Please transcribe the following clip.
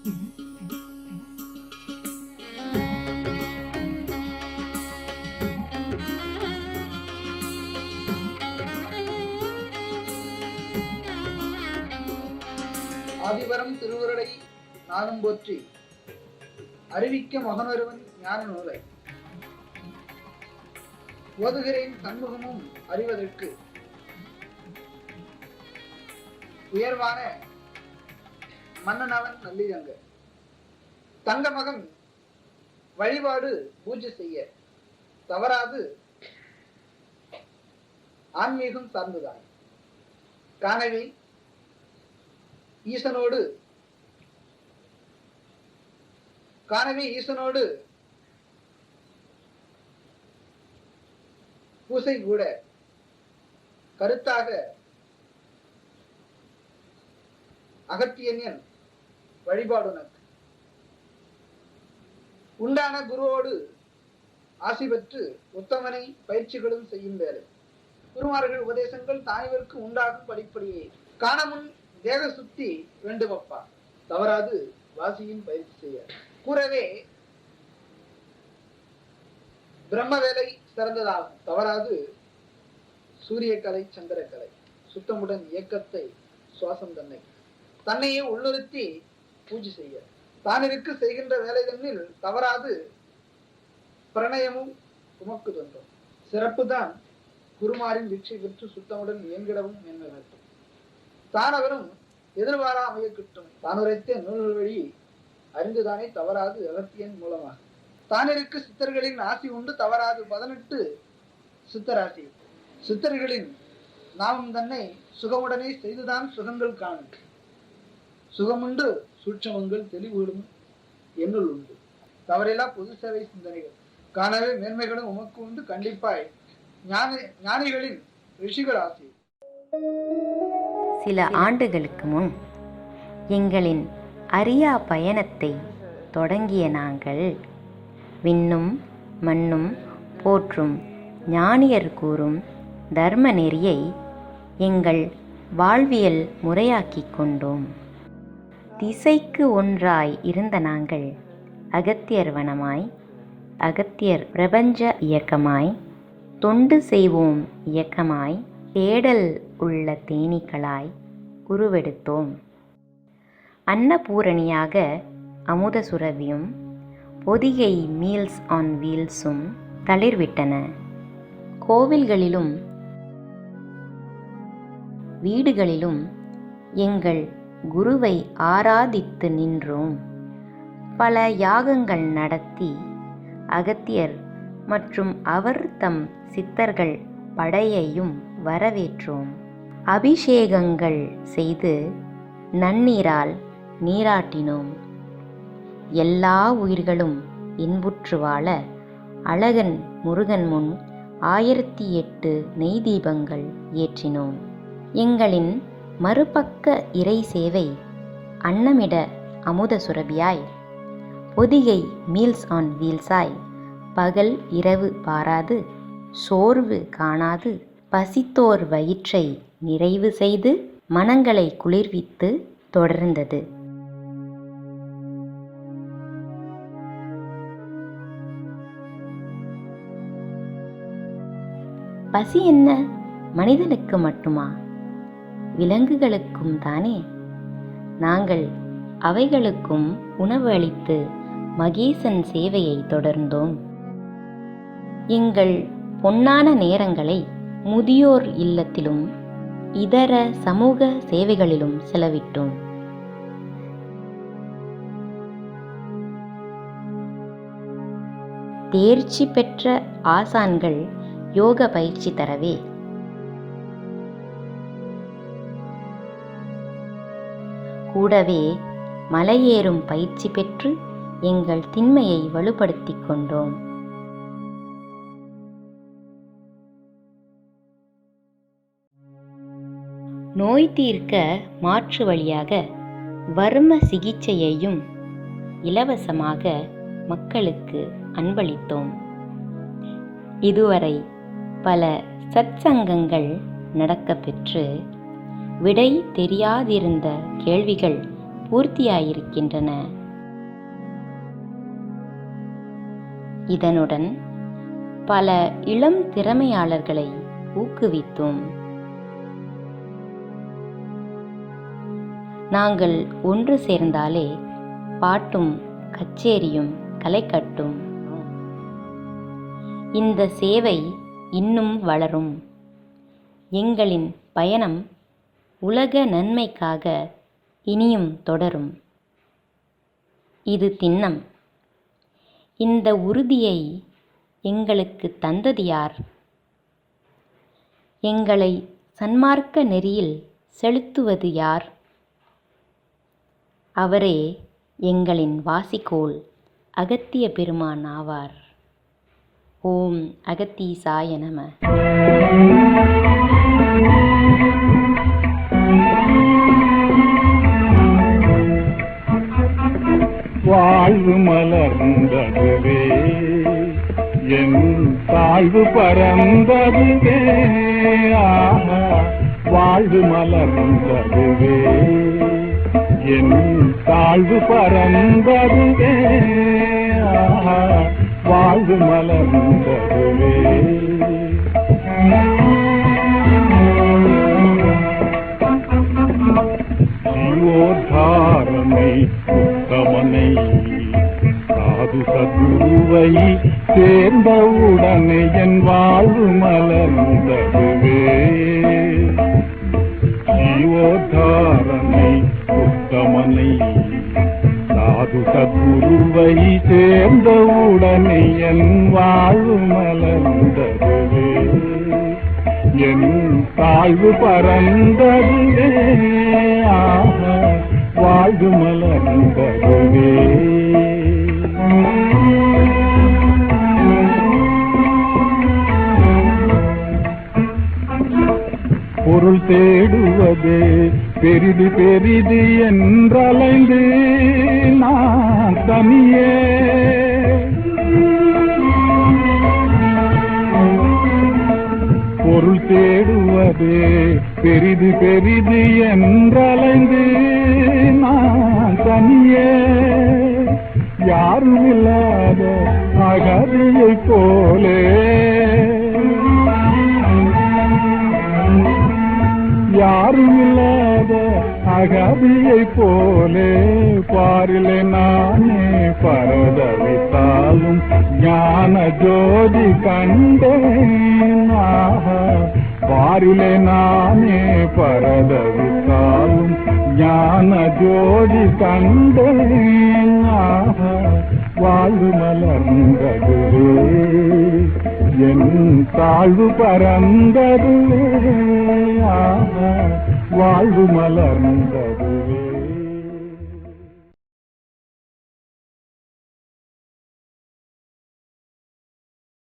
ஆதிவரம் திருவுருளை நானும் போற்றி அறிவிக்க மகனொருவன் ஞான நூலை ஓதுகிறேன் சண்முகமும் அறிவதற்கு உயர்வான மன்னனவன் நல்லிதங்க தங்க மகன் வழிபாடு பூஜை செய்ய தவறாது ஆன்மீகம் சார்ந்துதான் காணவே ஈசனோடு பூசை கூட கருத்தாக அகத்தியன் வழிபாடுனக்கு உண்டான குருவோடு ஆசி பெற்று உத்தமனை பயிற்சிகளும் செய்யும் வேலை குருமார்கள் உபதேசங்கள் தாய்வருக்கு உண்டாகும் படிப்படியே காணமுன் தேக சுத்தி வேண்டுமப்பா தவறாது வாசியும் பயிற்சி செய்ய கூறவே பிரம்ம வேலை சிறந்ததாகும் தவறாது சூரிய கலை சந்திர கலை சுத்தமுடன் இயக்கத்தை சுவாசம் தன்னையே உள்ளுறுத்தி பூஜை செய்ய தானிற்கு செய்கின்ற வேலை தன்னில் தவறாது பிரணயமும் உமக்கு தோன்றும் சிறப்பு தான் குருமாரின் வீழ்ச்சி பெற்று சுத்தமுடன் இயங்கிடவும் மேன்மை வேண்டும் தானவரும் எதிர்பாரா அமைய கிட்டும் தான் உரைத்த நூல்கள் வழி அறிந்துதானே தவறாது அகத்தியன் மூலமாக தானிற்கு சித்தர்களின் ஆசி உண்டு தவறாது 18 சித்தராசி சித்தர்களின் நாமும் தன்னை சுகமுடனே செய்துதான் சுகங்கள் காணும் சுகமுண்டு சூட்சமங்கள் தெளிவுகளும் என்னுள் உண்டு தவறில்லா பொது சேவை சிந்தனைகள் காணவே மேன்மைகளும் உமக்கு உண்டு கண்டிப்பாய் ஞானிகளின் ரிஷிகள் ஆசி. சில ஆண்டுகளுக்கு முன் எங்களின் அரியா பயணத்தை தொடங்கிய நாங்கள் விண்ணும் மண்ணும் போற்றும் ஞானியர் கூறும் தர்ம நெறியை எங்கள் வாழ்வியல் முறையாக்கிக் கொண்டோம். திசைக்கு ஒன்றாய் இருந்த நாங்கள் அகத்தியர் வனமாய், அகத்தியர் பிரபஞ்ச இயக்கமாய், தொண்டு செய்வோம் இயக்கமாய், தேடல் உள்ள தேனீக்களாய் உருவெடுத்தோம். அன்னபூரணியாக அமுத சுரபியும் பொதிகை மீல்ஸ் ஆன் வீல்ஸும் தளிர்விட்டன. கோவில்களிலும் வீடுகளிலும் எங்கள் குருவை ஆராதித்து நின்றோம். பல யாகங்கள் நடத்தி அகத்தியர் மற்றும் அவர் தம் சித்தர்கள் படையையும் வரவேற்றோம். அபிஷேகங்கள் செய்து நன்னீரால் நீராட்டினோம். எல்லா உயிர்களும் இன்புற்று வாழ அழகன் முருகன் முன் 1008 நெய் தீபங்கள் ஏற்றினோம். எங்களின் மறுபக்க இறை சேவை அன்னமிட அமுத சுரபியாய், பொதிகை மீல்ஸ் ஆன் வீல்ஸாய், பகல் இரவு பாராது, சோர்வு காணாது, பசித்தோர் வயிற்றை நிறைவு செய்து மனங்களை குளிர்வித்து தொடர்ந்தது. பசி என்ன மனிதனுக்கு மட்டுமா? விலங்குகளுக்கும் தானே. நாங்கள் அவைகளுக்கும் உணவு அளித்து மகேசன் சேவையை தொடர்ந்தோம். எங்கள் பொன்னான நேரங்களை முதியோர் இல்லத்திலும் இதர சமூக சேவைகளிலும் செலவிட்டோம். தேர்ச்சி பெற்ற ஆசான்கள் யோக பயிற்சி தரவே கூடவே மலையேறும் பயிற்சி பெற்று எங்கள் திண்மையை வலுப்படுத்திக் கொண்டோம். நோய் தீர்க்க மாற்று வழியாக வர்ம சிகிச்சையையும் இலவசமாக மக்களுக்கு அன்பளித்தோம். இதுவரை பல சத்சங்கங்கள் நடக்கப்பெற்று விடை தெரியாதிருந்த கேள்விகள் பூர்த்தியாயிருக்கின்றன. இதனுடன் பல இளம் திறமையாளர்களை ஊக்குவித்தோம். நாங்கள் ஒன்று சேர்ந்தாலே பாட்டும் கச்சேரியும் களை கட்டும். இந்த சேவை இன்னும் வளரும். எங்களின் பயணம் உலக நன்மைக்காக இனியும் தொடரும். இது திண்ணம். இந்த உறுதியை எங்களுக்கு தந்தது யார்? எங்களை சன்மார்க்க நெறியில் செலுத்துவது யார்? அவரே எங்களின் வாசிக்கோள் அகத்திய பெருமான் ஆவார். ஓம் அகத்தீசாய நம. வாழ்வு மலர்ந்ததுவே, என் தாழ்வு பறந்ததுவே. ஆஹா, வாழ்வு மலர்ந்ததுவே, என் தாழ்வு பறந்ததுவே. ஆஹா, வாழ்வு மலர்ந்ததுவே. ஜீவோத்தாரணை உத்தமனை சாது சத்குருவை சேர்ந்தவுடனே என் வாழ்வு மலர்ந்ததுவே. ஜீவோத்தாரணை உத்தமனை சாது சத்குருவை சேர்ந்தவுடனே என் வாழ்வு மலர்ந்ததுவே. என் தாழ்வு பறந்ததுவே. ஆஹா, வாழ்வு மலர்ந்ததுவே. பொருள் தேடுவதே பெரிது பெரிது என்றலைந்து நான் தனியே பொருள் தேடுவதே பெரிது பெரிது என்றலைந்து நான் தனியே யாரும் இல்லாத அகதியை போலே யாரும் இல்லாத அகதியை போலே பாரிலே நானே பரதவித்தாலும் ஞான ஜோதி கண்டேன். ஆஹா, பாரிலே நானே பரதவித்தாலும் ஞான ஜோதி கண்டேன். ஆஹா, வாழ்வு மலர்ந்ததுவே, என் தாழ்வு பறந்ததுவே. ஆஹா, வாழ்வு மலர்ந்தது.